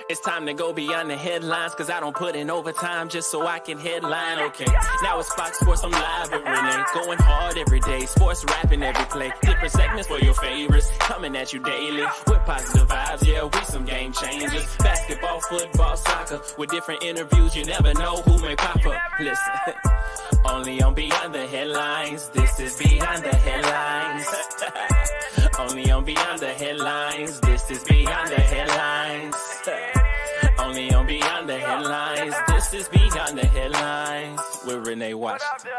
It's time to go beyond the headlines, cause I don't put in overtime just so I can headline. Okay, now it's Fox Sports, I'm live with Renee. Going hard every day, sports rapping every play. Different segments for your favorites, coming at you daily with positive vibes. Yeah, we some game changers. Basketball, football, soccer, with different interviews. You never know who may pop up. Listen, only on Beyond the Headlines. This is Beyond the Headlines. Only on Beyond the Headlines. This is Beyond the Headlines. Only on Beyond the Headlines. This is Beyond the Headlines with Renee Washington.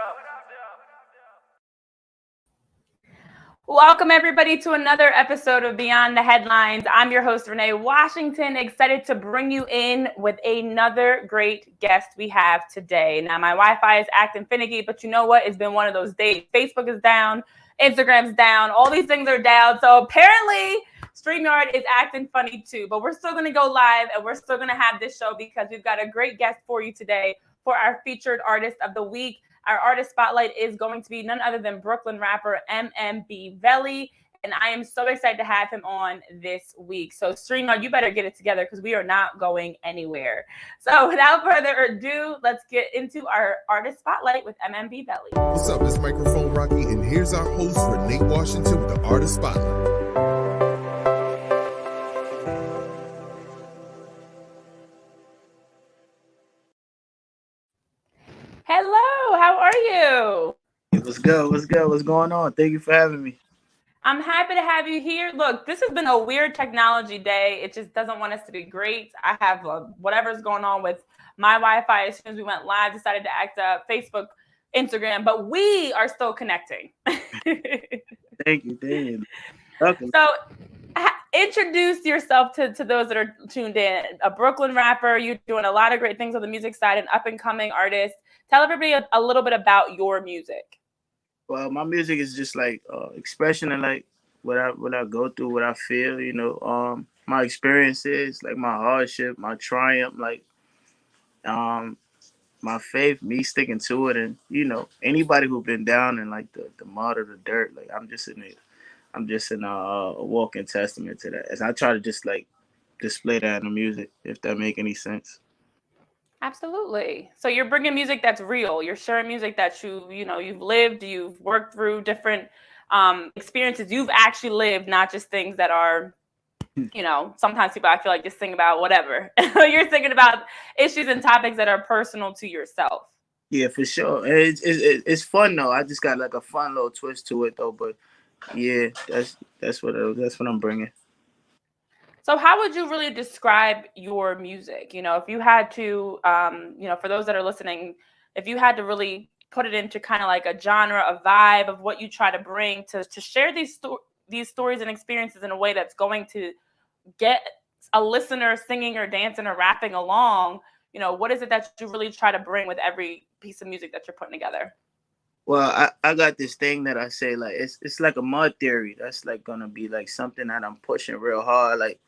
Welcome, everybody, to another episode of Beyond the Headlines. I'm your host, Renee Washington, excited to bring you in with another great guest we have today. Now, my Wi-Fi is acting finicky, but you know what? It's been one of those days. Facebook is down, Instagram's down, all these things are down. So apparently, StreamYard is acting funny too, but we're still going to go live and we're still going to have this show because we've got a great guest for you today for our featured artist of the week. Our artist spotlight is going to be none other than Brooklyn rapper MMB Velli, and I am so excited to have him on this week. So StreamYard, you better get it together because we are not going anywhere. So without further ado, let's get into our artist spotlight with MMB Velli. What's up, it's Microphone Rocky, and here's our host, Renee Washington, with the artist spotlight. Hello, how are you? What's good? What's good? What's going on? Thank you for having me. I'm happy to have you here. Look, this has been a weird technology day. It just doesn't want us to be great. I have whatever's going on with my Wi-Fi. As soon as we went live, decided to act up, Facebook, Instagram, but we are still connecting. Thank you. Okay. So introduce yourself to those that are tuned in. A Brooklyn rapper, you're doing a lot of great things on the music side, an up-and-coming artist. Tell everybody a little bit about your music. Well, my music is just like expression and like what I go through, what I feel, you know, my experiences, like my hardship, my triumph, like my faith, me sticking to it, and you know, anybody who's been down in like the mud or the dirt, like I'm just in a walking testament to that. As I try to just like display that in the music, if that make any sense. Absolutely. So you're bringing music that's real. You're sharing music that you've lived, you've worked through different experiences you've actually lived, not just things that are, you know, sometimes people, I feel like, just sing about whatever. You're thinking about issues and topics that are personal to yourself. Yeah, for sure. It's fun though. I just got like a fun little twist to it though. But yeah, that's what I'm bringing. So how would you really describe your music? You know, if you had to, for those that are listening, if you had to really put it into kind of like a genre, a vibe of what you try to bring to share these stories and experiences in a way that's going to get a listener singing or dancing or rapping along, you know, what is it that you really try to bring with every piece of music that you're putting together? Well, I got this thing that I say, like, it's like a mud theory. That's like gonna be like something that I'm pushing real hard, like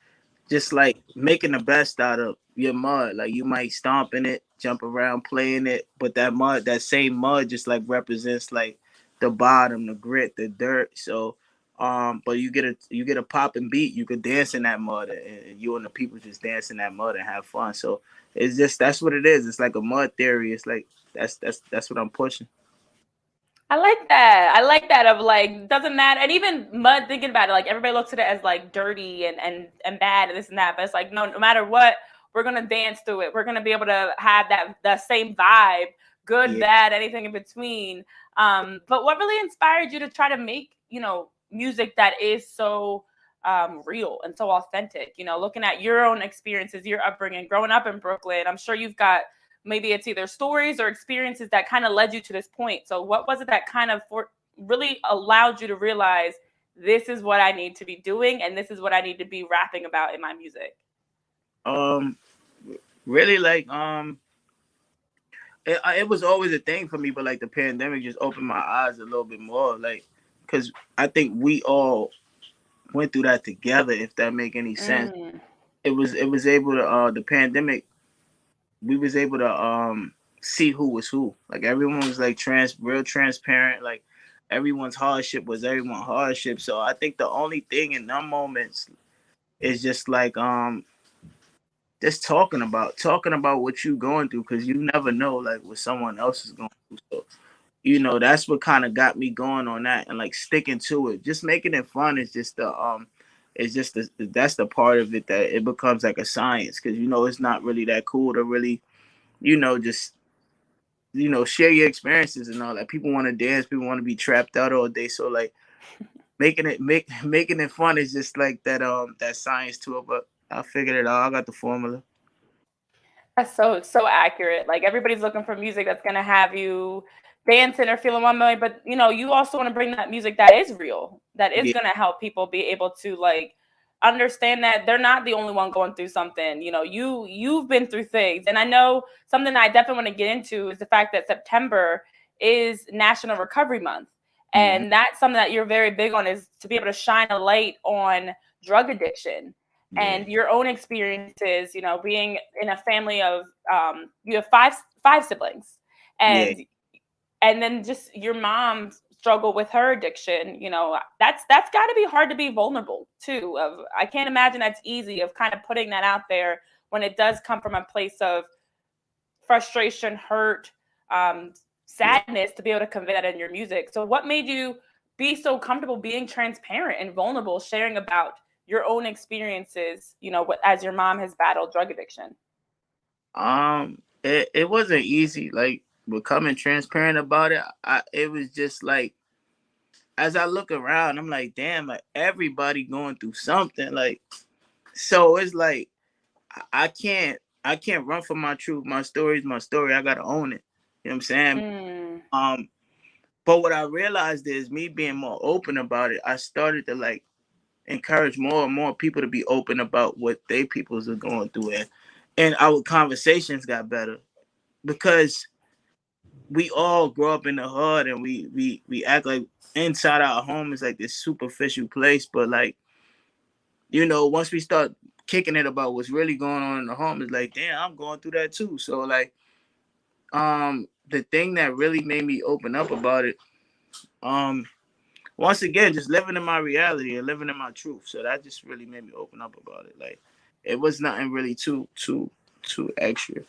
just like making the best out of your mud. Like you might stomp in it, jump around playing it, but that same mud just like represents like the bottom, the grit, the dirt. So but you get a popping beat, you could dance in that mud, and you and the people just dance in that mud and have fun. So it's just, that's what it is. It's like a mud theory. It's like that's what I'm pushing. I like that of like, doesn't matter. And even mud, thinking about it, like everybody looks at it as like dirty and bad and this and that. But it's like, no matter what, we're going to dance through it. We're going to be able to have that same vibe, good, yeah, bad, anything in between. But what really inspired you to try to make, you know, music that is so real and so authentic? You know, looking at your own experiences, your upbringing, growing up in Brooklyn, I'm sure you've got, maybe it's either stories or experiences that kind of led you to this point. So what was it that kind of really allowed you to realize this is what I need to be doing and this is what I need to be rapping about in my music? Really, like, it was always a thing for me, but like the pandemic just opened my eyes a little bit more, like, because I think we all went through that together, if that make any sense. It was able to, the pandemic, we was able to see who was who. Like everyone was like real transparent. Like everyone's hardship was everyone's hardship. So I think the only thing in them moments is just like just talking about what you going through, because you never know like what someone else is going through. So, you know, that's what kind of got me going on that, and like sticking to it. Just making it fun is just that's the part of it that it becomes like a science, because you know it's not really that cool to really, you know, just, you know, share your experiences and all that. People want to dance, people want to be trapped out all day. So like making it fun is just like that science to it. But I figured it out. I got the formula. That's so accurate. Like everybody's looking for music that's gonna have you dancing or feeling one way, but you know, you also want to bring that music that is real, that is Yeah, gonna help people be able to like understand that they're not the only one going through something. You know, you've been through things. And I know something that I definitely want to get into is the fact that September is National Recovery Month. hmm, And that's something that you're very big on, is to be able to shine a light on drug addiction yeah, and your own experiences, you know, being in a family of you have five siblings, yeah, and then just your mom struggle with her addiction. You know, that's got to be hard to be vulnerable too. Of I can't imagine that's easy, of kind of putting that out there when it does come from a place of frustration, hurt, yeah. sadness, to be able to convey that in your music. So what made you be so comfortable being transparent and vulnerable, sharing about your own experiences, you know, as your mom has battled drug addiction? It wasn't easy. Like becoming transparent about it. It was just like, as I look around, I'm like, damn, like everybody going through something. Like, so it's like I can't run from my truth. My story is my story. I gotta own it. You know what I'm saying? Mm, Um, but what I realized is, me being more open about it, I started to like encourage more and more people to be open about what they peoples are going through, and our conversations got better, because we all grow up in the hood, and we act like inside our home is like this superficial place, but like, you know, once we start kicking it about what's really going on in the home, it's like, damn, I'm going through that too. So like, the thing that really made me open up about it, um once again, just living in my reality and living in my truth. So that just really made me open up about it. Like, it was nothing really too extra.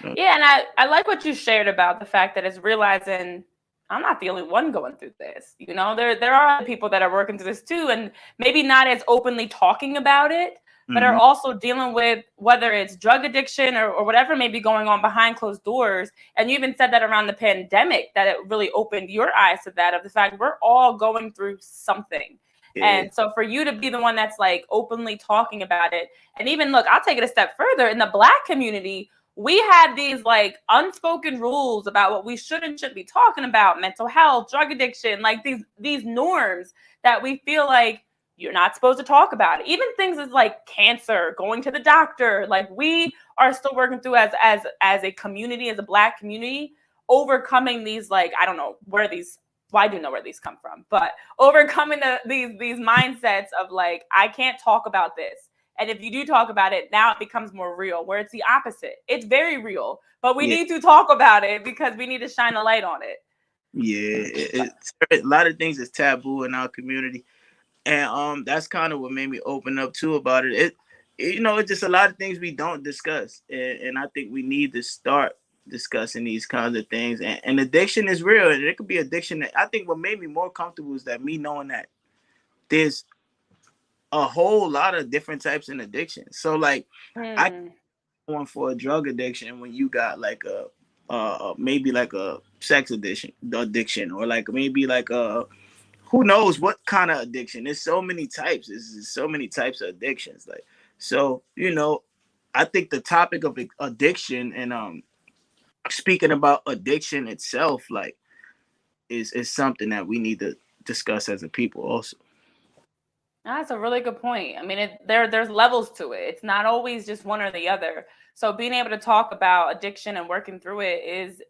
No. yeah, and I like what you shared about the fact that it's realizing I'm not the only one going through this. You know, there are other people that are working through this too, and maybe not as openly talking about it, but are Hmm. also dealing with whether it's drug addiction or whatever may be going on behind closed doors. And you even said that around the pandemic, that it really opened your eyes to that, of the fact we're all going through something. Yeah, And so for you to be the one that's like openly talking about it, and even look, I'll take it a step further. In the Black community, we had these like unspoken rules about what we should and shouldn't be talking about: mental health, drug addiction, like these norms that we feel like you're not supposed to talk about it. Even things as like cancer, going to the doctor, like we are still working through as a community, as a Black community, overcoming these, like, I don't know where these, well, I do know where these come from, but overcoming these mindsets of like, I can't talk about this. And if you do talk about it, now it becomes more real, where it's the opposite. It's very real, but we yeah, need to talk about it because we need to shine a light on it. yeah. It's a lot of things is taboo in our community, and that's kind of what made me open up too about it. You know, it's just a lot of things we don't discuss, and I think we need to start discussing these kinds of things. And addiction is real, and it could be addiction. That I think what made me more comfortable is that me knowing that there's a whole lot of different types of addiction. So like, I Hmm. going for a drug addiction when you got like a maybe like a sex addiction, or like maybe like a, who knows what kind of addiction. There's so many types. There's so many types of addictions. Like, so, you know, I think the topic of addiction, and speaking about addiction itself, like, is something that we need to discuss as a people also. That's a really good point. I mean, there's levels to it. It's not always just one or the other. So being able to talk about addiction and working through it is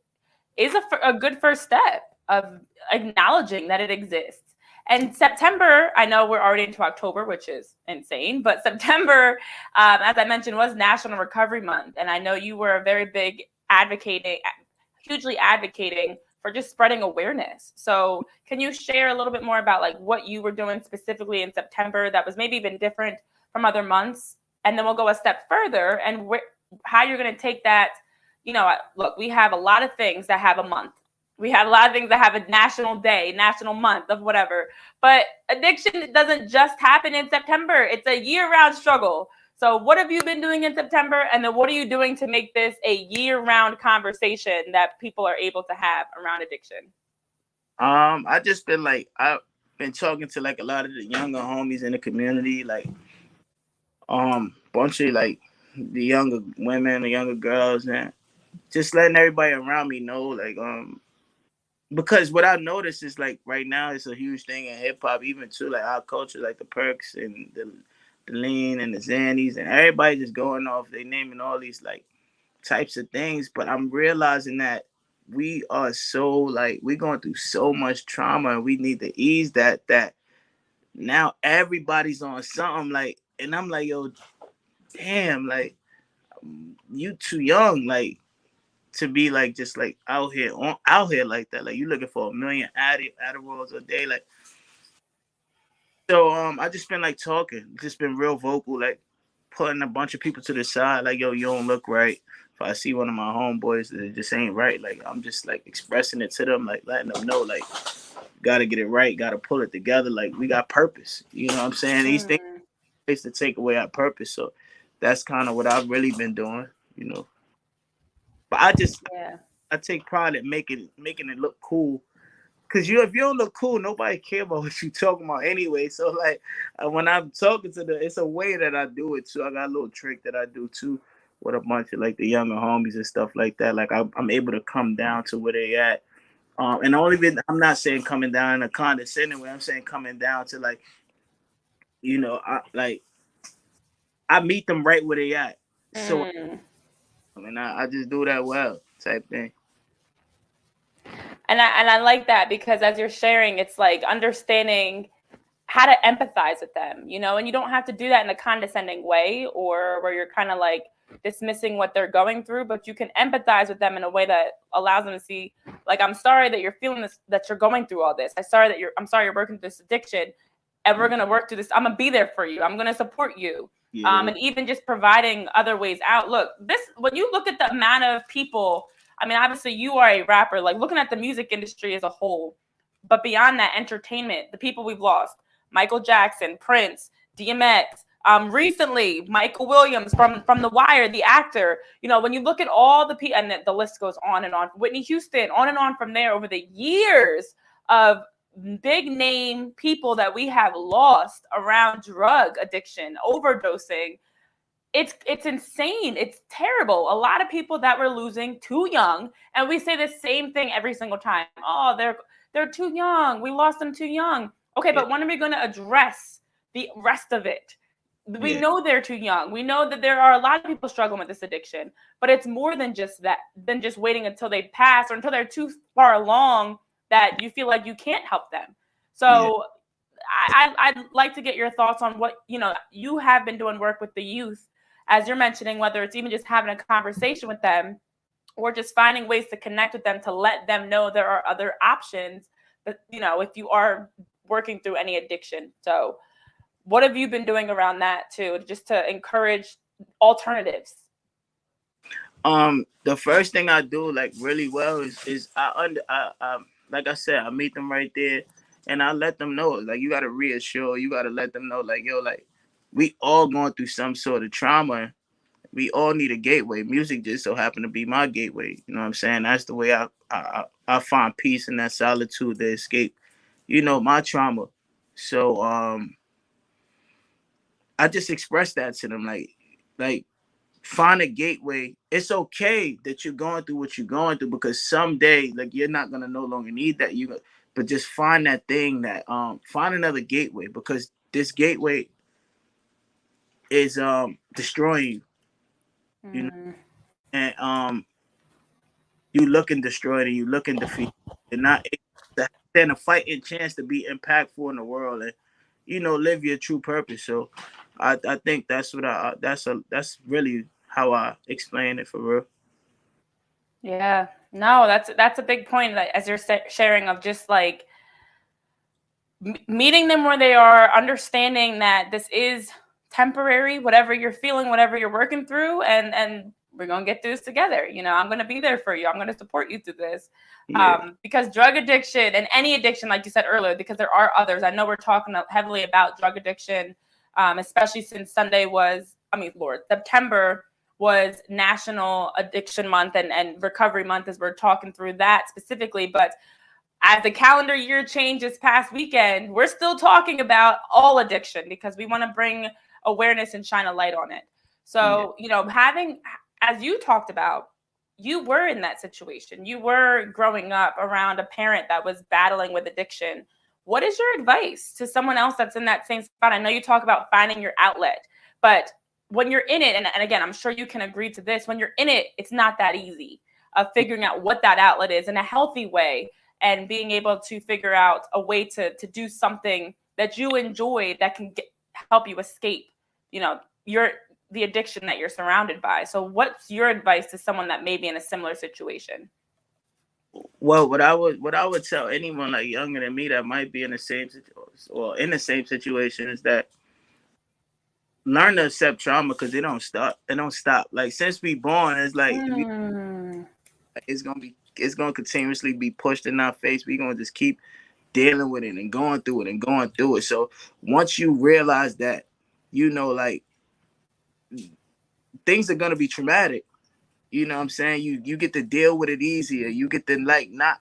a good first step of acknowledging that it exists. And September, I know we're already into October, which is insane, but September, as I mentioned, was National Recovery Month. And I know you were a very big hugely advocating for just spreading awareness. So can you share a little bit more about like what you were doing specifically in September that was maybe even different from other months? And then we'll go a step further and how you're going to take that. Look, we have a lot of things that have a month. We have a lot of things that have a national day, national month of whatever. But addiction doesn't just happen in September. It's a year-round struggle. So what have you been doing in September? And then what are you doing to make this a year-round conversation that people are able to have around addiction? I just been I've been talking to a lot of the younger homies in the community, bunch of the younger women, the younger girls, and just letting everybody around me know, because what I noticed is right now it's a huge thing in hip hop, even too, our culture, the perks and the lean and the Xannies, and everybody just going off, they naming all these types of things. But I'm realizing that we are so we're going through so much trauma, and we need to ease that now everybody's on something, and I'm yo, damn, you too young to be just out here like that. You looking for 1 million Adderalls a day, so I just been talking, just been real vocal, putting a bunch of people to the side, yo, you don't look right. If I see one of my homeboys that just ain't right, I'm just expressing it to them, letting them know, gotta get it right, gotta pull it together, we got purpose. You know what I'm saying? These things is to take away our purpose. So that's kind of what I've really been doing, But I take pride in making it look cool. Cause if you don't look cool, nobody care about what you talking about anyway. So when I'm talking to them, it's a way that I do it too. I got a little trick that I do too with a bunch of the younger homies and stuff like that. I'm able to come down to where they at. And I'm not saying coming down in a condescending way. I'm saying coming down to I meet them right where they at. So I just do that well type thing. And I like that, because as you're sharing, it's understanding how to empathize with them, and you don't have to do that in a condescending way or where you're kind of dismissing what they're going through, but you can empathize with them in a way that allows them to see, I'm sorry that you're feeling this, that you're going through all this. I'm sorry you're working through this addiction, and we're going to work through this. I'm going to be there for you. I'm going to support you. Yeah. And even just providing other ways out. Look, when you look at the amount of people, I mean, obviously you are a rapper, looking at the music industry as a whole, but beyond that, entertainment, the people we've lost, Michael Jackson, Prince, DMX, recently, Michael Williams from The Wire, the actor, when you look at all the people, and the list goes on and on, Whitney Houston, on and on from there, over the years of big name people that we have lost around drug addiction, overdosing. It's insane. It's terrible. A lot of people that we're losing too young, and we say the same thing every single time. Oh, they're too young. We lost them too young. Okay, but when are we going to address the rest of it? We know they're too young. We know that there are a lot of people struggling with this addiction, but it's more than just that, than just waiting until they pass or until they're too far along that you feel like you can't help them. So I'd like to get your thoughts on what, you have been doing work with the youth, as you're mentioning, whether it's even just having a conversation with them or just finding ways to connect with them to let them know there are other options, but, if you are working through any addiction. So what have you been doing around that too, just to encourage alternatives? The first thing I do really well is I like I said, I meet them right there and I let them know, you got to reassure, you got to let them know, yo, we all going through some sort of trauma. We all need a gateway. Music just so happened to be my gateway. You know what I'm saying? That's the way I find peace in that solitude to escape, my trauma. So I just express that to them, find a gateway. It's okay that you're going through what you're going through, because someday you're not gonna no longer need that. But just find that thing that find another gateway, because this gateway is destroying you. And you looking destroyed and you looking defeated. You're not stand a fighting chance to be impactful in the world and live your true purpose. So I think that's what that's really how I explain it, for real. Yeah, no, that's a big point, as you're sharing, of just meeting them where they are, understanding that this is temporary, whatever you're feeling, whatever you're working through, and we're going to get through this together. You know, I'm going to be there for you. I'm going to support you through this. Because drug addiction and any addiction, like you said earlier, because there are others. I know we're talking heavily about drug addiction, especially since September was National Addiction Month and Recovery Month, as we're talking through that specifically. But as the calendar year changed this past weekend, we're still talking about all addiction because we want to bring awareness and shine a light on it. So, you know, as you talked about, you were in that situation. You were growing up around a parent that was battling with addiction. What is your advice to someone else that's in that same spot? I know you talk about finding your outlet, but when you're in it, and again, I'm sure you can agree to this, when you're in it, it's not that easy of figuring out what that outlet is in a healthy way and being able to figure out a way to do something that you enjoy that can help you escape, you know, the addiction that you're surrounded by. So what's your advice to someone that may be in a similar situation? Well, what I would tell anyone like younger than me that might be in the same situation is that learn to accept trauma because it don't stop. It don't stop. Like since we born, it's like it's gonna continuously be pushed in our face. We're gonna just keep dealing with it and going through it. So once you realize that, you know, like things are gonna be traumatic. You know what I'm saying? You get to deal with it easier. You get to like not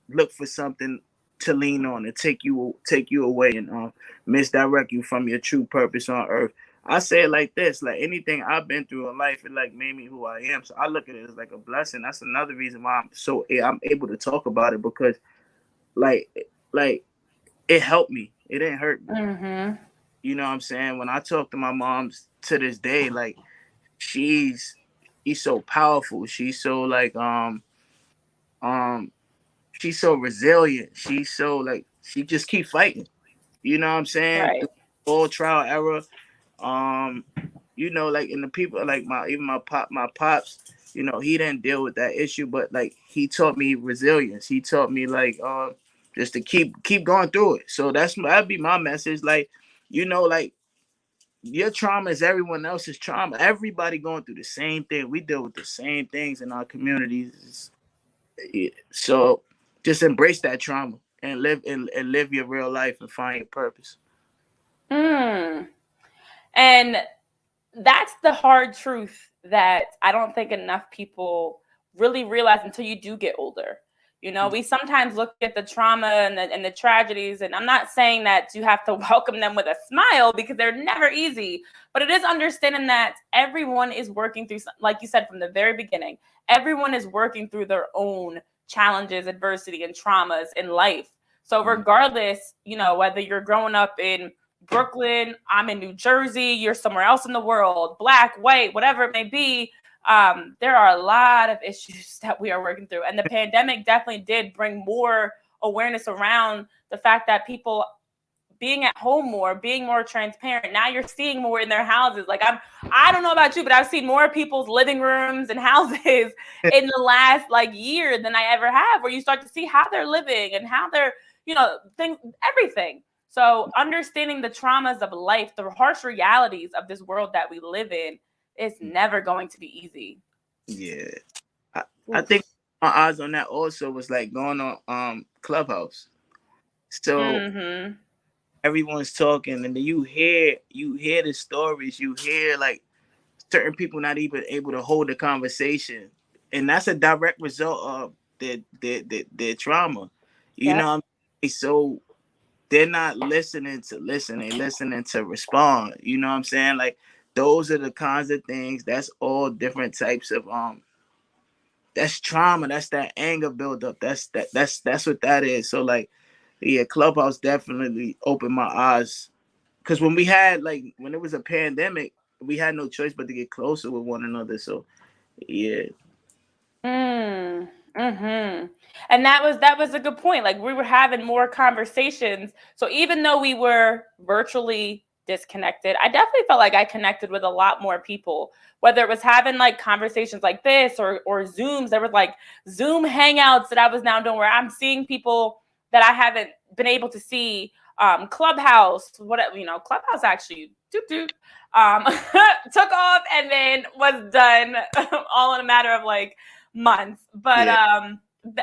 look for something to lean on and take you away and misdirect you from your true purpose on earth. I say it like this, like anything I've been through in life, it like made me who I am. So I look at it as like a blessing. That's another reason why I'm able to talk about it, because like it helped me. It didn't hurt me. Mm-hmm. You know what I'm saying? When I talk to my mom to this day, like she's so powerful. She's so like she's so resilient. She's so like she just keep fighting. You know what I'm saying? Right. All trial error. You know, like in the people like my pops, you know, he didn't deal with that issue, but like he taught me resilience. He taught me like just to keep going through it. So that'd be my message. Like, you know, like your trauma is everyone else's trauma. Everybody going through the same thing. We deal with the same things in our communities. So just embrace that trauma and live your real life and find your purpose. And that's the hard truth that I don't think enough people really realize until you do get older. You know, we sometimes look at the trauma and the tragedies, and I'm not saying that you have to welcome them with a smile because they're never easy, but it is understanding that everyone is working through, like you said from the very beginning, everyone is working through their own challenges, adversity, and traumas in life. So regardless, you know, whether you're growing up in Brooklyn, I'm in New Jersey, you're somewhere else in the world, black, white, whatever it may be, there are a lot of issues that we are working through. And the pandemic definitely did bring more awareness around the fact that people being at home more, being more transparent. Now you're seeing more in their houses. Like I don't know about you, but I've seen more people's living rooms and houses in the last like year than I ever have, where you start to see how they're living and how they're, you know, everything. So understanding the traumas of life, the harsh realities of this world that we live in, is never going to be easy. Yeah. I think my eyes on that also was like going on Clubhouse. So everyone's talking and then you hear the stories, you hear like certain people not even able to hold a conversation. And that's a direct result of their trauma. You know what I mean? So they're not listening to listen, they're listening to respond. You know what I'm saying? Like those are the kinds of things. That's all different types of that's trauma. That's that anger buildup. That's what that is. So like, yeah, Clubhouse definitely opened my eyes. Because when it was a pandemic, we had no choice but to get closer with one another. So yeah. And that was a good point. Like we were having more conversations. So even though we were virtually disconnected, I definitely felt like I connected with a lot more people, whether it was having like conversations like this or Zooms. There were like Zoom hangouts that I was now doing where I'm seeing people that I haven't been able to see Clubhouse, whatever, Clubhouse actually took off and then was done all in a matter of like months. But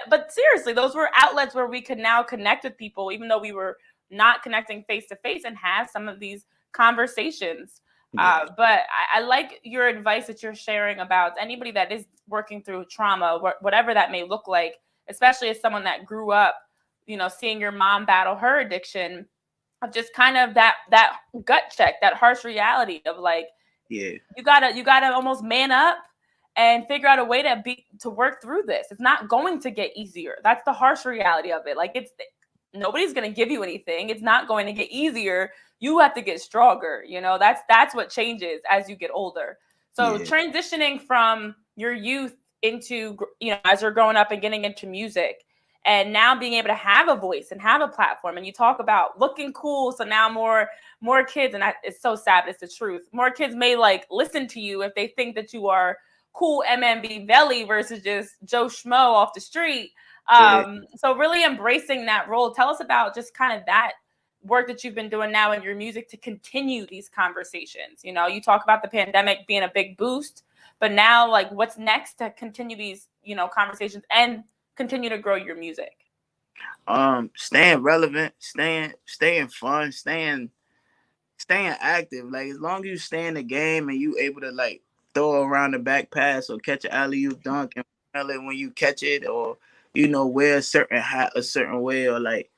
but seriously, those were outlets where we could now connect with people, even though we were not connecting face to face, and have some of these conversations. But I like your advice that you're sharing about anybody that is working through trauma, whatever that may look like, especially as someone that grew up, seeing your mom battle her addiction, of just kind of that gut check, that harsh reality of like, you gotta almost man up and figure out a way to work through this. It's not going to get easier. That's the harsh reality of it. Like, nobody's going to give you anything. It's not going to get easier. You have to get stronger. That's what changes as you get older. So transitioning from your youth into, as you're growing up and getting into music, and now being able to have a voice and have a platform, and you talk about looking cool. So now more kids, and it's so sad, it's the truth. More kids may like listen to you if they think that you are cool MMB Velli versus just Joe Schmo off the street. So really embracing that role. Tell us about just kind of that work that you've been doing now in your music to continue these conversations. You talk about the pandemic being a big boost, but now like what's next to continue these, conversations and continue to grow your music? Staying relevant, staying fun, staying active. Like, as long as you stay in the game and you able to like throw around the back pass or catch an alley-oop dunk and smell it when you catch it, or wear a certain hat a certain way, or like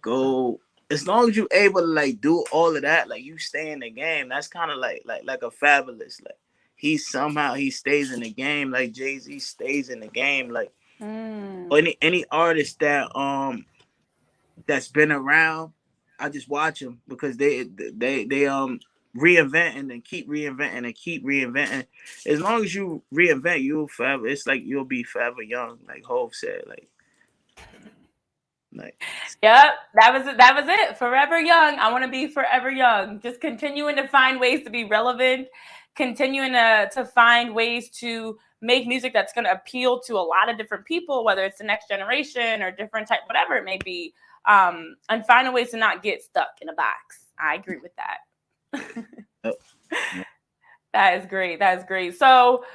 go, as long as you able to like do all of that, like you stay in the game. That's kind of like a Fabulous. Like, he stays in the game, like Jay-Z stays in the game. Like any artist that that's been around, I just watch them because they reinventing and keep reinventing and keep reinventing. As long as you reinvent, you'll forever. It's like you'll be forever young, like Hov said. Like. Yep, that was it. Forever young. I want to be forever young. Just continuing to find ways to be relevant, continuing to find ways to make music that's going to appeal to a lot of different people, whether it's the next generation or different type, whatever it may be, and finding ways to not get stuck in a box. I agree with that. That is great. That is great. So,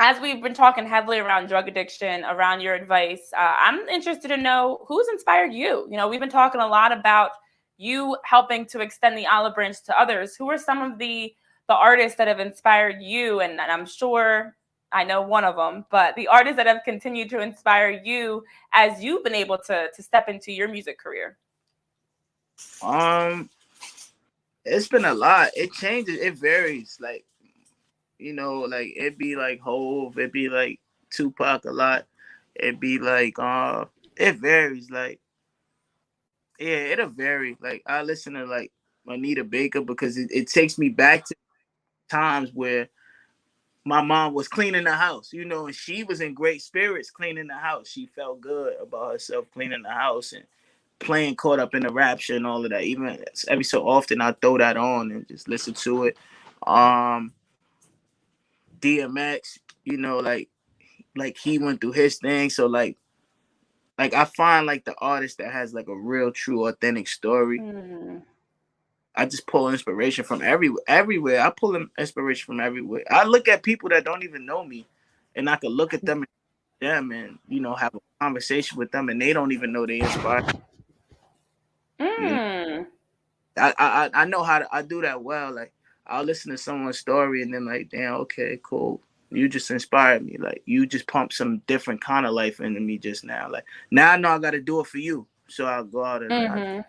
as we've been talking heavily around drug addiction, around your advice, I'm interested to know who's inspired you. We've been talking a lot about you helping to extend the olive branch to others. Who are some of the artists that have inspired you? And I'm sure I know one of them, but the artists that have continued to inspire you as you've been able to step into your music career. It's been a lot. It changes. It varies. Like, like it'd be like Hov, it'd be like Tupac a lot. It'd be like it varies. Like, it'll vary. Like, I listen to like Anita Baker because it takes me back to times where my mom was cleaning the house, and she was in great spirits cleaning the house. She felt good about herself cleaning the house and playing Caught Up in the Rapture and all of that. Even every so often I throw that on and just listen to it. DMX, like he went through his thing. So like I find like the artist that has like a real, true, authentic story. I just pull inspiration from everywhere. I pull inspiration from everywhere. I look at people that don't even know me, and I can look at them and have a conversation with them, and they don't even know they inspire. I know how I do that well. Like, I'll listen to someone's story and then like, damn, okay, cool. You just inspired me. Like, you just pumped some different kind of life into me just now. Like, now I know I got to do it for you. So I'll go out and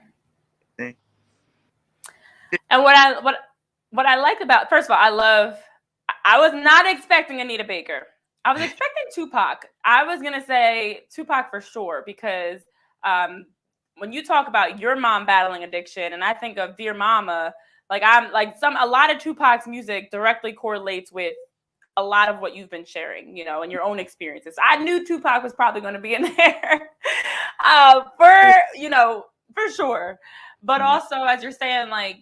And what I like about, first of all, I was not expecting Anita Baker. I was expecting Tupac. I was going to say Tupac for sure, because when you talk about your mom battling addiction, and I think of Dear Mama, like a lot of Tupac's music directly correlates with a lot of what you've been sharing, and your own experiences. I knew Tupac was probably going to be in there for sure. But also, as you're saying, like,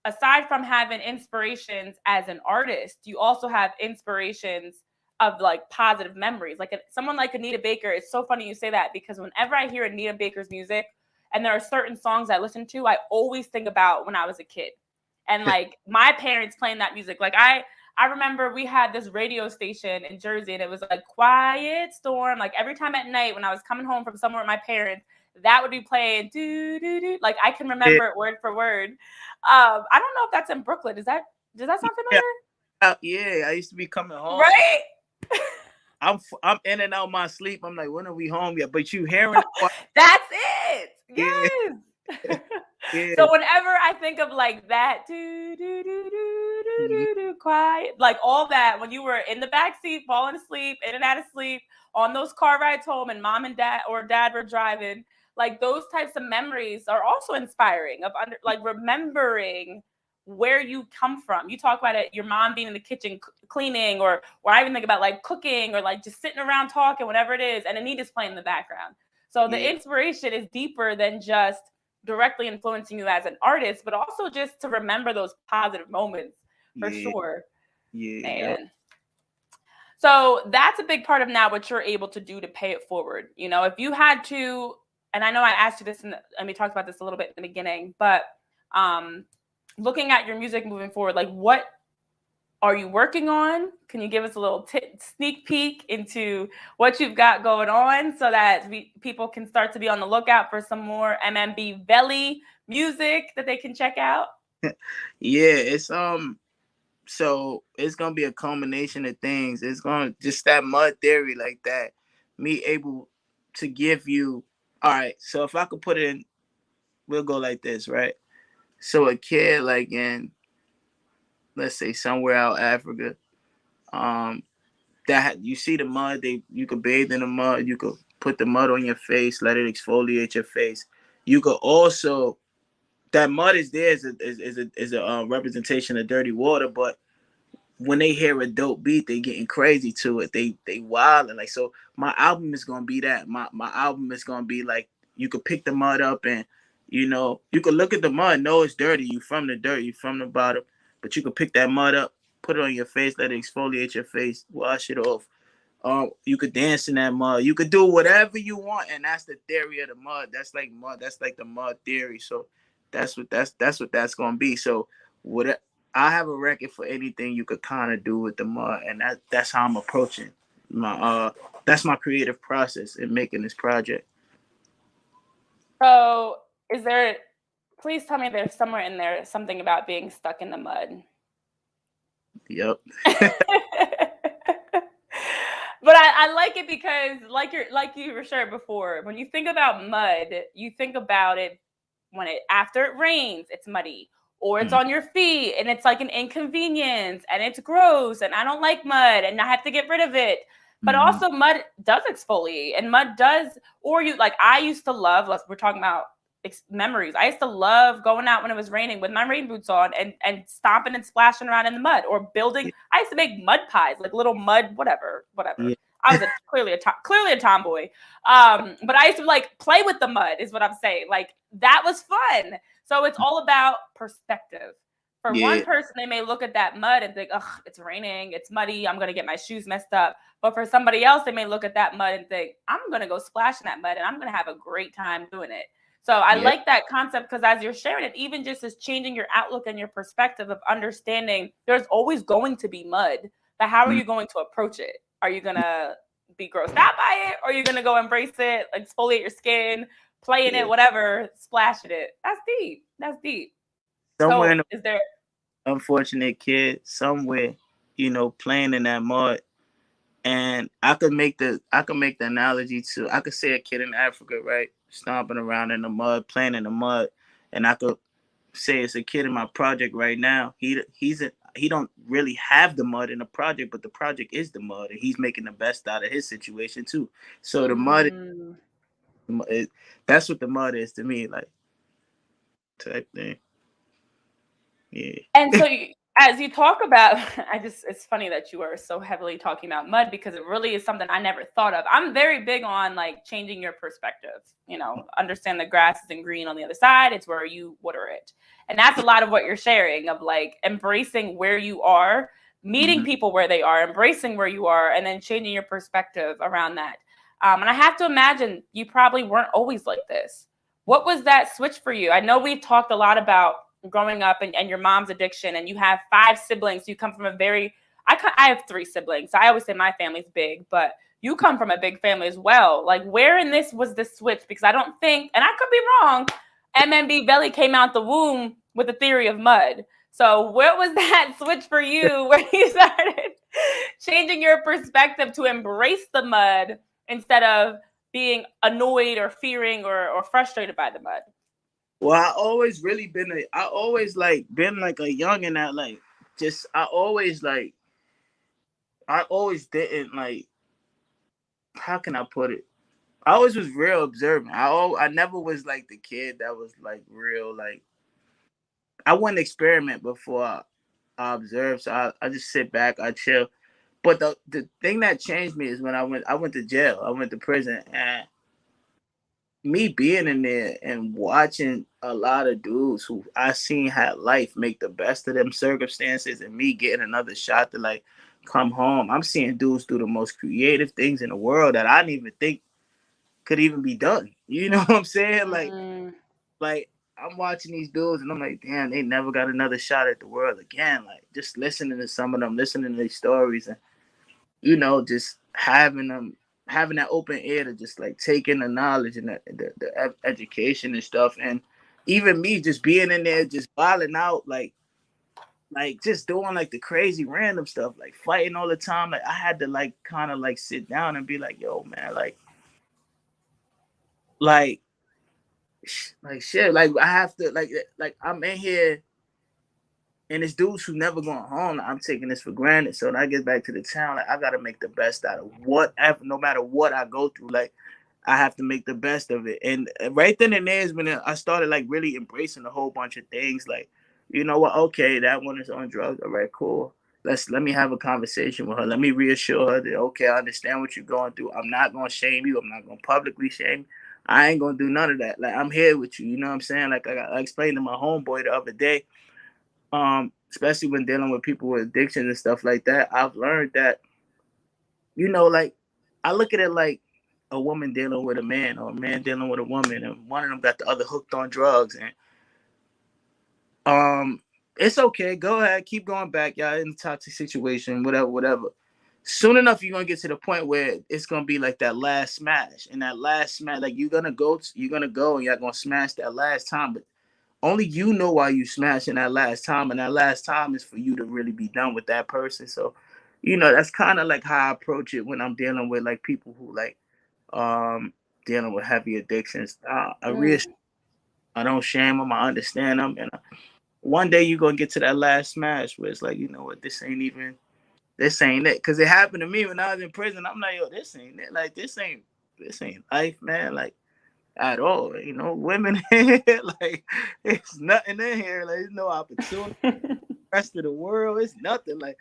aside from having inspirations as an artist, you also have inspirations of like positive memories. Like someone like Anita Baker, it's so funny you say that, because whenever I hear Anita Baker's music, and there are certain songs I listen to, I always think about when I was a kid. And like my parents playing that music. Like I remember we had this radio station in Jersey, and it was like Quiet Storm. Like every time at night when I was coming home from somewhere with my parents, that would be playing. Do do do. Like I can remember it word for word. I don't know if that's in Brooklyn. Does that sound familiar? Yeah, I used to be coming home. Right. I'm in and out my sleep. I'm like, when are we home yet? But you hearing that's it. Yes. Yeah. So whenever I think of like that, do do do do do do do, quiet, like all that, when you were in the back seat, falling asleep, in and out of sleep, on those car rides home, and mom and dad or dad were driving, like those types of memories are also inspiring. Of like remembering where you come from. You talk about it, your mom being in the kitchen cleaning, or I even think about like cooking, or like just sitting around talking, whatever it is, and Anita's playing in the background. So the inspiration is deeper than just directly influencing you as an artist, but also just to remember those positive moments for sure. Yeah. Man. So that's a big part of now what you're able to do to pay it forward. You know, if you had to, and I know I asked you this and we talked about this a little bit in the beginning, but looking at your music moving forward, like what are you working on? Can you give us a little sneak peek into what you've got going on so that people can start to be on the lookout for some more MMB Velli music that they can check out? Yeah, it's so it's gonna be a combination of things. It's gonna just that mud theory like that. Me able to give you, all right. So if I could put it in, we'll go like this, right? So a kid like in, let's say somewhere out Africa, that you see the mud, you could bathe in the mud, you could put the mud on your face, let it exfoliate your face. You could also, that mud is there as a representation of dirty water, but when they hear a dope beat, they getting crazy to it. They wilding. Like, so my album is gonna be that. My album is gonna be like, you could pick the mud up and, you know, you could look at the mud, know it's dirty, you from the dirt, you from the bottom, but you could pick that mud up, put it on your face, let it exfoliate your face, wash it off. You could dance in that mud. You could do whatever you want, and that's the theory of the mud. That's like mud. That's like the mud theory. So that's what that's gonna be. So what I have a record for anything you could kind of do with the mud, and that's how I'm approaching my that's my creative process in making this project. So please tell me there's somewhere in there something about being stuck in the mud. Yep. But I like it because like you were sharing before, when you think about mud, you think about it when after it rains, it's muddy, or it's on your feet and it's like an inconvenience and it's gross and I don't like mud and I have to get rid of it. But also mud does exfoliate, and mud does, or you like, I used to love, we're talking about memories. I used to love going out when it was raining with my rain boots on and stomping and splashing around in the mud, or building. I used to make mud pies, like little mud, whatever. Yeah. I was clearly a tomboy. But I used to like play with the mud is what I'm saying. Like that was fun. So it's all about perspective. For one person, they may look at that mud and think, "Ugh, it's raining, it's muddy, I'm gonna get my shoes messed up." But for somebody else, they may look at that mud and think, "I'm gonna go splash in that mud and I'm gonna have a great time doing it." So I like that concept, because as you're sharing it, even just as changing your outlook and your perspective of understanding there's always going to be mud, but how are you going to approach it? Are you gonna be grossed out by it, or are you gonna go embrace it, exfoliate your skin, play in it, whatever, splash in it? That's deep. That's deep. Somewhere so is there unfortunate kid somewhere, you know, playing in that mud. And I could make the analogy to, I could say a kid in Africa, right, stomping around in the mud, playing in the mud, and I could say it's a kid in my project right now. He don't really have the mud in the project, but the project is the mud, and he's making the best out of his situation too. So the mud, that's what the mud is to me, like type thing. Yeah. And so as you talk about, it's funny that you are so heavily talking about mud, because it really is something I never thought of. I'm very big on like changing your perspective, you know, understand the grass isn't green on the other side. It's where you water it. And that's a lot of what you're sharing, of like embracing where you are, meeting people where they are, embracing where you are, and then changing your perspective around that. And I have to imagine you probably weren't always like this. What was that switch for you? I know we've talked a lot about growing up and your mom's addiction, and you have 5 siblings. You come from a very, I have 3 siblings. So I always say my family's big, but you come from a big family as well. Like, where in this was the switch? Because I don't think, and I could be wrong, MMB Velli came out the womb with the theory of mud. So what was that switch for you when you started changing your perspective to embrace the mud instead of being annoyed or fearing or frustrated by the mud? Well, I always really been I always like been like a youngin' that like just I always didn't like, how can I put it? I always was real observant. I never was like the kid that was like real like, I wouldn't experiment before I observe. So I just sit back, I chill. But the thing that changed me is when I went to jail. I went to prison, and me being in there and watching a lot of dudes who I seen had life make the best of them circumstances, and me getting another shot to like come home. I'm seeing dudes do the most creative things in the world that I didn't even think could even be done. You know what I'm saying? Like I'm watching these dudes and I'm like, damn, they never got another shot at the world again. Like just listening to some of them, listening to these stories, and just having that open ear to just like take in the knowledge and the education and stuff. And even me just being in there, just wilding out, like just doing like the crazy random stuff, like fighting all the time. Like I had to like kind of like sit down and be like, yo, man, like shit, like I have to like I'm in here. And it's dudes who never going home. Like, I'm taking this for granted. So when I get back to the town, like I gotta make the best out of whatever, no matter what I go through. Like I have to make the best of it. And right then and there is when I started like really embracing a whole bunch of things. Like, you know what? Okay, that one is on drugs. All right, cool. Let me have a conversation with her. Let me reassure her that okay, I understand what you're going through. I'm not gonna shame you. I'm not gonna publicly shame you. I ain't gonna do none of that. Like I'm here with you. You know what I'm saying? Like I explained to my homeboy the other day. Especially when dealing with people with addiction and stuff like that, I've learned that, like I look at it like a woman dealing with a man or a man dealing with a woman, and one of them got the other hooked on drugs. And it's okay, go ahead, keep going back, y'all in a toxic situation, whatever. Soon enough, you're gonna get to the point where it's gonna be like that last smash, and that last smash, like you're gonna go and you're gonna smash that last time, but only you know why you smashing that last time, and that last time is for you to really be done with that person. So, that's kind of like how I approach it when I'm dealing with like people who like dealing with heavy addictions. I don't shame them. I understand them, and one day you're gonna get to that last smash where it's like, you know what, this ain't it, because it happened to me when I was in prison. I'm like, yo, this ain't it. Like this ain't life, man. Like at all, women like it's nothing in here, like there's no opportunity. Rest of the world, it's nothing. Like,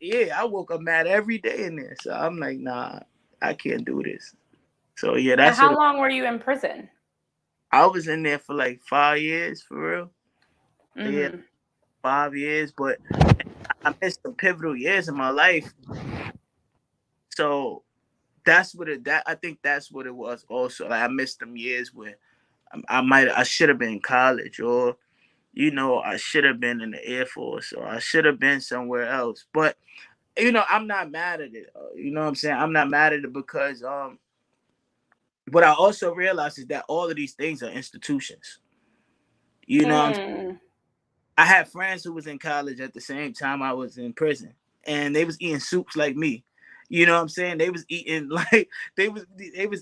yeah, I woke up mad every day in there, so I'm like, nah, I can't do this. So yeah, that's how long were you in prison? I was in there for like 5 years, for real. Yeah, 5 years, but I missed some pivotal years in my life. So that's what I think that's what it was also. Like I missed them years where I should have been in college, or I should have been in the Air Force, or I should have been somewhere else. But I'm not mad at it. You know what I'm saying? I'm not mad at it because what I also realized is that all of these things are institutions. You know what I'm saying? I had friends who was in college at the same time I was in prison, and they was eating soups like me. You know what I'm saying? They was eating like they was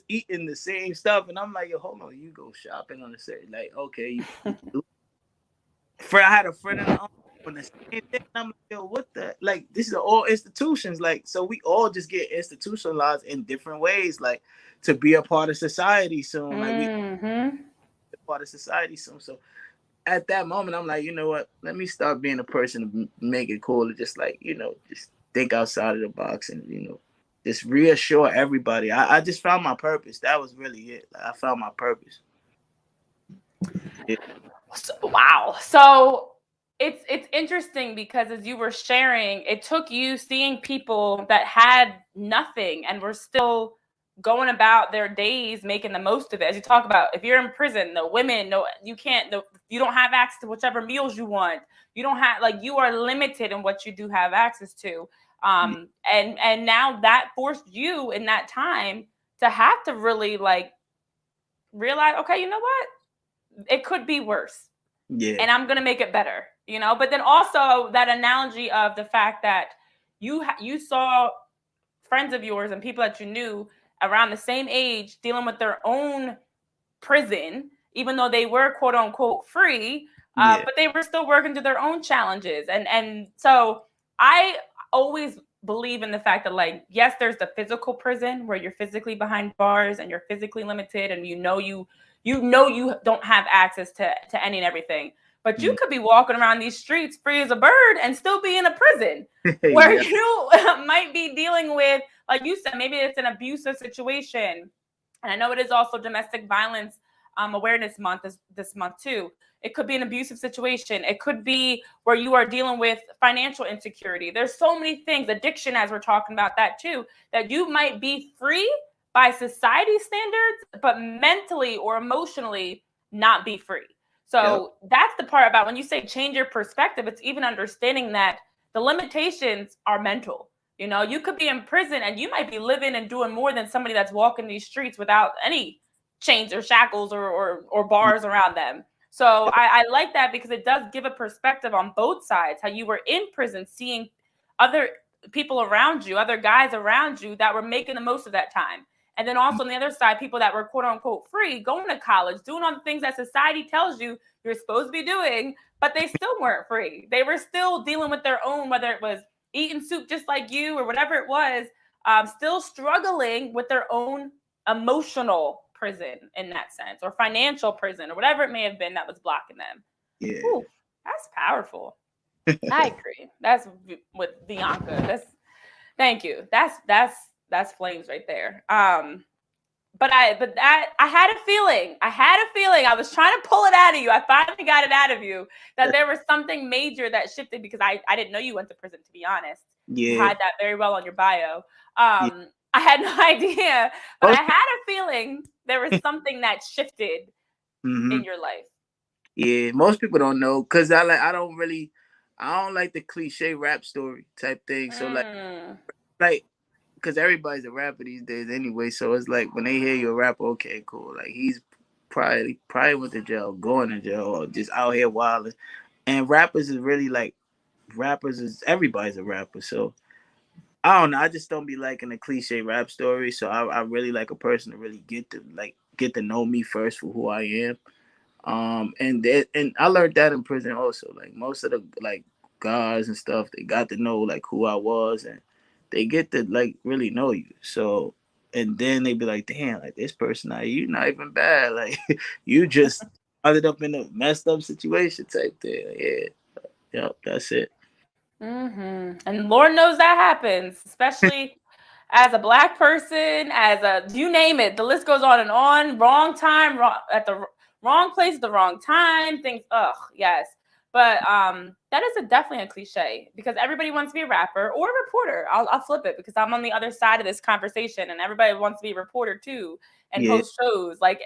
eating the same stuff, and I'm like, yo, hold on, you go shopping on the set, like, okay. I had a friend on the same thing. I'm like, yo, what the, like, this is all institutions, like, so we all just get institutionalized in different ways, like, to be a part of society soon, like we a part of society soon. So at that moment, I'm like, you know what? Let me start being a person to make it cool to just like, just think outside of the box and, just reassure everybody. I just found my purpose. That was really it. Like, I found my purpose. Yeah. Wow. So it's interesting because as you were sharing, it took you seeing people that had nothing and were still going about their days, making the most of it. As you talk about, if you're in prison, the women, no, you can't, you don't have access to whichever meals you want. You don't have, like, you are limited in what you do have access to. And now that forced you in that time to have to really like realize, okay, you know what? It could be worse. Yeah. And I'm going to make it better, you know? But then also that analogy of the fact that you saw friends of yours and people that you knew around the same age dealing with their own prison, even though they were quote unquote free, but they were still working through their own challenges. And so I always believe in the fact that, like, yes, there's the physical prison where you're physically behind bars and you're physically limited and you know you don't have access to any and everything. But you could be walking around these streets free as a bird and still be in a prison where you might be dealing with, like you said, maybe it's an abusive situation. And I know it is also Domestic Violence Awareness Month this month too. It could be an abusive situation. It could be where you are dealing with financial insecurity. There's so many things, addiction, as we're talking about that too, that you might be free by society standards, but mentally or emotionally not be free. So that's the part about when you say change your perspective, it's even understanding that the limitations are mental. You know, you could be in prison and you might be living and doing more than somebody that's walking these streets without any chains or shackles or bars around them. So I like that because it does give a perspective on both sides, how you were in prison, seeing other people around you, other guys around you that were making the most of that time. And then also on the other side, people that were quote unquote free, going to college, doing all the things that society tells you you're supposed to be doing, but they still weren't free. They were still dealing with their own, whether it was eating soup just like you or whatever it was, still struggling with their own emotional prison in that sense, or financial prison, or whatever it may have been that was blocking them. Yeah. Ooh, that's powerful. I agree. That's with Bianca. Thank you. That's flames right there. But I had a feeling. I was trying to pull it out of you. I finally got it out of you that there was something major that shifted, because I didn't know you went to prison, to be honest. Yeah. You had that very well on your bio. I had no idea, but I had a feeling there was something that shifted in your life. Yeah, most people don't know, because I don't like the cliche rap story type thing. So like because everybody's a rapper these days anyway. So it's like when they hear you're a rapper, okay, cool. Like he's probably went to jail, going to jail, or just out here wilding. And rappers is really like, everybody's a rapper. So I don't know. I just don't be liking the cliche rap story. So I really like a person to really get to know me first for who I am. And I learned that in prison also. Like most of the like guys and stuff, they got to know like who I was, and they get to like really know you. So, and then they be like, damn, like this person, you not even bad. Like you just ended up in a messed up situation type thing. Yeah. Yep, that's it. And Lord knows that happens, especially as a Black person, you name it. The list goes on and on. Wrong time, at the wrong place at the wrong time. Things. Yes. But that is definitely a cliche, because everybody wants to be a rapper or a reporter. I'll flip it, because I'm on the other side of this conversation, and everybody wants to be a reporter too and host shows. Like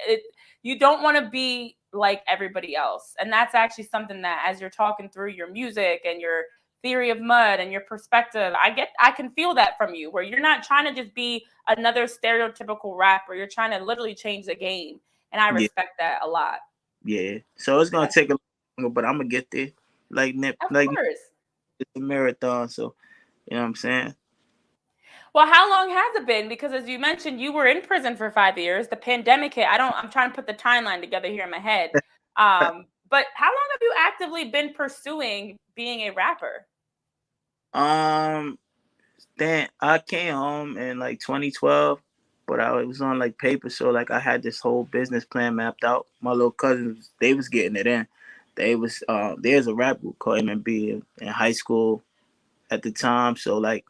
you don't want to be like everybody else, and that's actually something that, as you're talking through your music and your theory of mud and your perspective, I can feel that from you, where you're not trying to just be another stereotypical rapper. You're trying to literally change the game, and I respect that a lot. Yeah. So it's gonna take a longer, but I'm gonna get there. Of course. It's a marathon, so you know what I'm saying? Well, how long has it been? Because as you mentioned, you were in prison for 5 years. The pandemic hit. I'm trying to put the timeline together here in my head. But how long have you actively been pursuing being a rapper? Then I came home in like 2012, but I was on like paper, so like I had this whole business plan mapped out. My little cousins, they was getting it in. There's a rap group called MMB in high school at the time, so like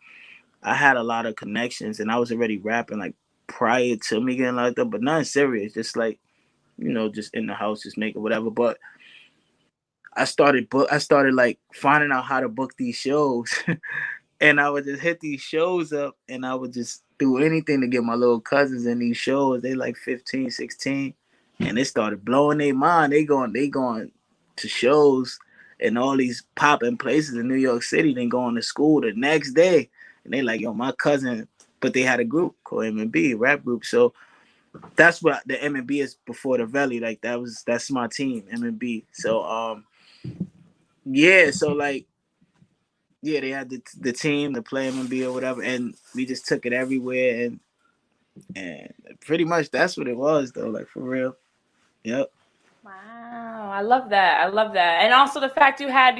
I had a lot of connections, and I was already rapping like prior to me getting locked up, but nothing serious, just like, you know, just in the house, just making whatever. But I started like finding out how to book these shows. And I would just hit these shows up, and I would just do anything to get my little cousins in these shows. They like 15, 16, and it started blowing their mind. They going to shows in all these popping places in New York City, then going to school the next day. And they like, yo, my cousin, but they had a group called MMB, rap group. So that's what the MMB is before the Velli. Like that's my team, MMB. So yeah, so like yeah, they had the team to play MMB or whatever, and we just took it everywhere, and pretty much that's what it was though, like for real. Yep. Wow, I love that. I love that. And also the fact you had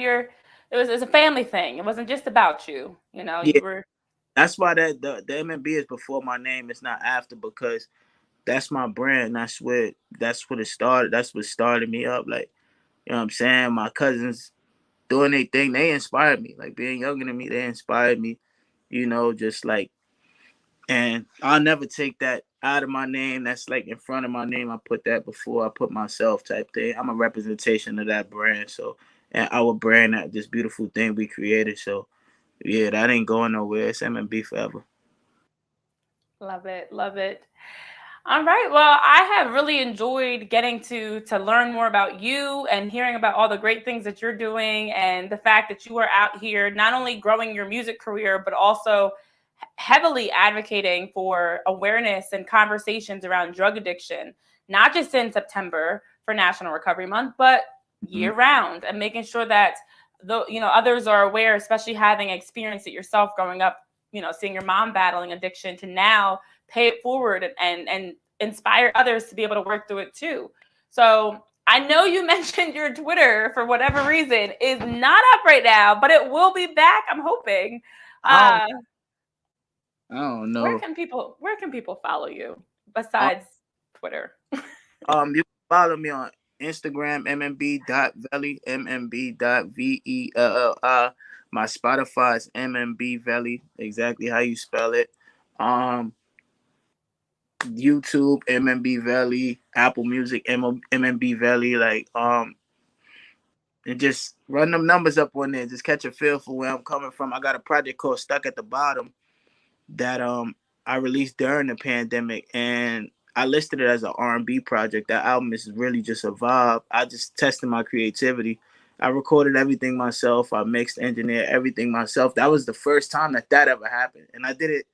it's a family thing. It wasn't just about you. You know, Yeah. you were. That's why the MMB is before my name. It's not after, because that's my brand. That's what it started. That's what started me up. Like, you know what I'm saying? My cousins doing their thing, they inspired me. Like being younger than me, they inspired me, you know, just like, and I'll never take that out of my name. That's like in front of my name. I put that before I put myself type thing. I'm a representation of that brand. So, and our brand, that this beautiful thing we created. So yeah, that ain't going nowhere. It's MMB forever. Love it. Love it. All right. Well, I have really enjoyed getting to learn more about you and hearing about all the great things that you're doing, and the fact that you are out here not only growing your music career, but also heavily advocating for awareness and conversations around drug addiction, not just in September for National Recovery Month, but year round, and making sure that others are aware, especially having experienced it yourself growing up, seeing your mom battling addiction, to now pay it forward and inspire others to be able to work through it too. So I know you mentioned your Twitter, for whatever reason, is not up right now, but it will be back, I'm hoping. I don't know. Where can people follow you besides Twitter? You can follow me on Instagram, mmb.velli, mmb.velli. My Spotify is MMB Velli, exactly how you spell it. YouTube, MMB Velli, Apple Music, MMB Velli, like and just run them numbers up on there. Just catch a feel for where I'm coming from. I got a project called Stuck at the Bottom that I released during the pandemic, and I listed it as an R&B project. That album is really just a vibe. I just tested my creativity. I recorded everything myself. I mixed, engineered everything myself. That was the first time that ever happened, and I did it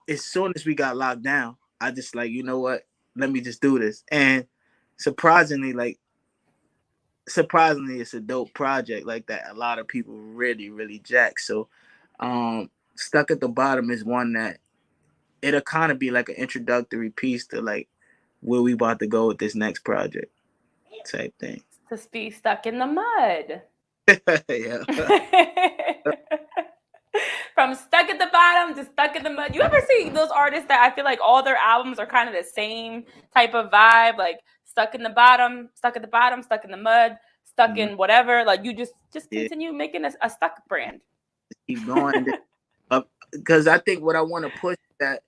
as soon as we got locked down. I just like, you know what? Let me just do this. And surprisingly, it's a dope project like that. A lot of people really, really jack. So Stuck at the Bottom is one that it'll kind of be like an introductory piece to like where we about to go with this next project type thing. To be stuck in the mud. Yeah. From Stuck at the Bottom to Stuck in the Mud. You ever see those artists that I feel like all their albums are kind of the same type of vibe, like stuck in the bottom, stuck at the bottom, stuck in the mud, stuck in whatever. Like you just continue making a stuck brand. Just keep going. Because I think what I want to push that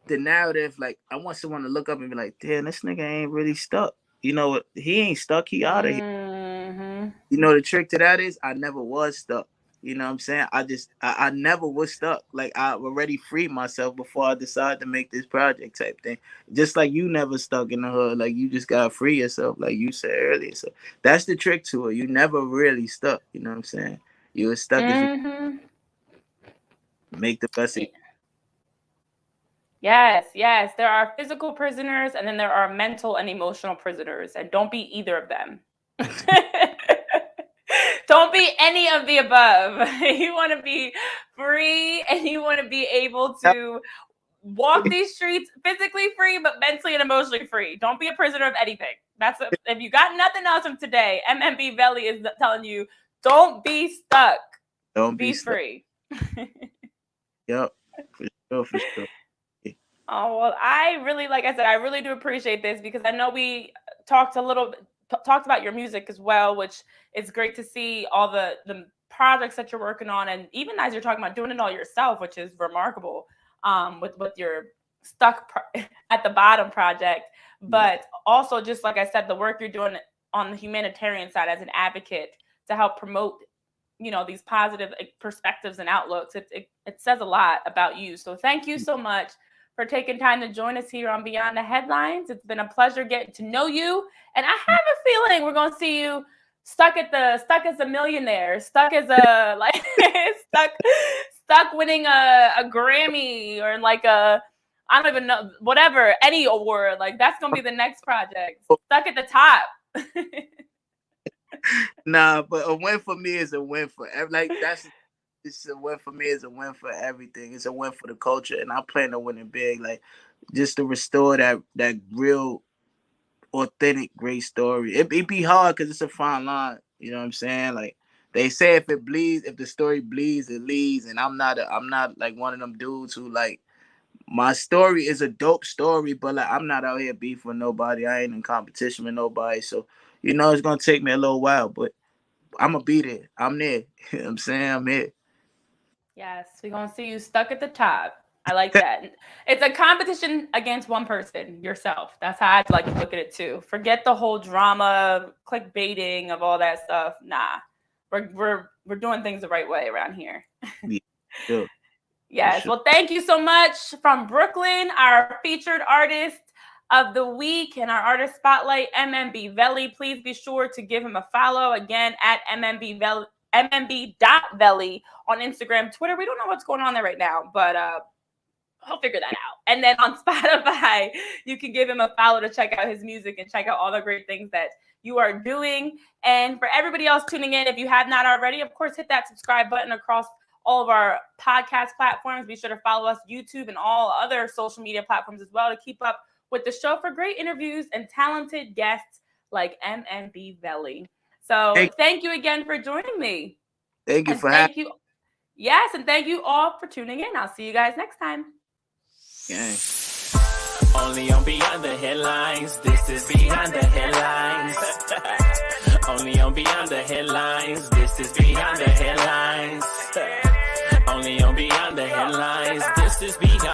the narrative, like I want someone to look up and be like, damn, this nigga ain't really stuck. You know what? He ain't stuck. He out of here. Mm-hmm. You know, the trick to that is I never was stuck. You know what I'm saying? I never was stuck. Like I already freed myself before I decided to make this project type thing. Just like you never stuck in the hood. Like you just gotta free yourself, like you said earlier. So that's the trick to it. You never really stuck. You know what I'm saying? You were stuck as you make the best of it. Yes. There are physical prisoners, and then there are mental and emotional prisoners, and don't be either of them. Don't be any of the above. You want to be free, and you want to be able to walk these streets physically free, but mentally and emotionally free. Don't be a prisoner of anything. If you got nothing else from today, MMB Velli is telling you, don't be stuck. Don't be free. Yep, for sure. Oh, well, I really do appreciate this, because I know we talked about your music as well, which is great to see all the projects that you're working on. And even as you're talking about doing it all yourself, which is remarkable, with your Stuck at the Bottom project. But also, just like I said, the work you're doing on the humanitarian side as an advocate to help promote, these positive perspectives and outlooks. It says a lot about you. So thank you so much for taking time to join us here on Beyond the Headlines. It's been a pleasure getting to know you. And I have a feeling we're going to see you stuck as a millionaire, stuck as a, like, stuck winning a Grammy or like I don't even know, whatever, any award. Like, that's going to be the next project. Stuck at the top. Nah, but a win for me is a win for it's a win for me. It's a win for everything. It's a win for the culture, and I plan to win it big. Like, just to restore that real, authentic, great story. It be hard because it's a fine line. You know what I'm saying? Like, they say if the story bleeds, it leads. And I'm not like one of them dudes who, like, my story is a dope story, but like, I'm not out here beefing with nobody. I ain't in competition with nobody. So, you know, it's gonna take me a little while, but I'm gonna be there. I'm there. You know what I'm saying? I'm here. Yes, we're going to see you stuck at the top. I like that. It's a competition against one person, yourself. That's how I'd like to look at it too. Forget the whole drama, clickbaiting of all that stuff. Nah, we're doing things the right way around here. Yeah, sure. Yes. Sure. Well, thank you so much from Brooklyn, our featured artist of the week and our artist spotlight, MMB Velli. Please be sure to give him a follow again at MMB Velli. MMB.Velli on Instagram, Twitter. We don't know what's going on there right now, but I'll figure that out. And then on Spotify, you can give him a follow to check out his music and check out all the great things that you are doing. And for everybody else tuning in, if you have not already, of course, hit that subscribe button across all of our podcast platforms. Be sure to follow us, YouTube, and all other social media platforms as well to keep up with the show for great interviews and talented guests like MMB Velli. So thank you again for joining me. Thank you for having me. Yes, and thank you all for tuning in. I'll see you guys next time. Gang. Only on Beyond the Headlines. This is Beyond the Headlines. Only on Beyond the Headlines.